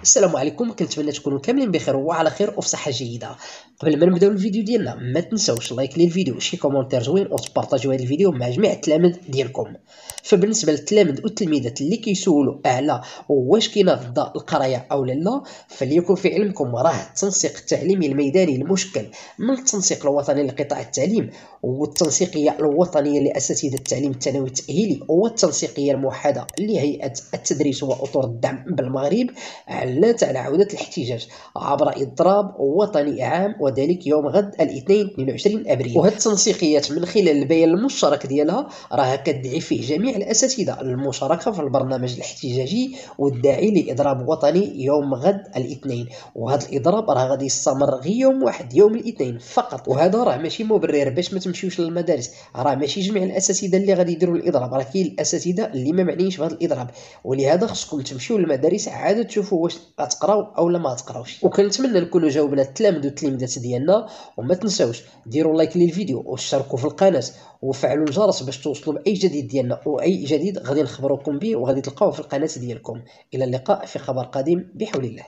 السلام عليكم، كنتمنى تكونوا كاملين بخير وعلى خير وفي صحه جيده. قبل ما نبداو الفيديو ديالنا ما تنساوش لايك للفيديو، شي كومونتير زوين وتبارطاجيو هذا الفيديو مع جميع التلاميذ ديالكم. فبالنسبه للتلاميذ والتلميذات اللي كيسولوا على واش كيناض القرايه او لا، فليكن في علمكم راه التنسيق التعليمي الميداني المشكل من التنسيق الوطني لقطاع التعليم والتنسيقيه الوطنيه لاساتذه التعليم الثانوي التاهيلي والتنسيقيه الموحده لهيئه التدريس واطر الدعم بالمغرب علّت على عودة الاحتجاج عبر إضراب وطني عام، وذلك يوم غد الاثنين 22 أبريل. وهاد التنسيقيات من خلال البيان المشترك ديالها راها كتدعي فيه جميع الأساتذة المشاركة في البرنامج الاحتجاجي والداعي لإضراب وطني يوم غد الاثنين. وهذا الإضراب راه غادي يستمر غير يوم واحد، يوم الاثنين فقط. وهذا راه ماشي مبرر باش ما تمشيوش للمدارس، راه ماشي جميع الأساتذة اللي غادي يديروا الإضراب، راه كاين الأساتذة اللي ما معنيينش بهذا الإضراب، ولهذا خصكم تمشيو للمدارس عاد تشوفوا واش غتقراو او لا ما تقراوش. وكنتمنى نكونوا جاوبنا التلاميذ والتلميذات ديالنا. وما تنساوش ديروا لايك للفيديو واشتركوا في القناه وفعلوا الجرس باش توصلوا باي جديد ديالنا، واي جديد غادي نخبروكم به وغادي تلقاوه في القناه ديالكم. الى اللقاء في خبر قادم بحول الله.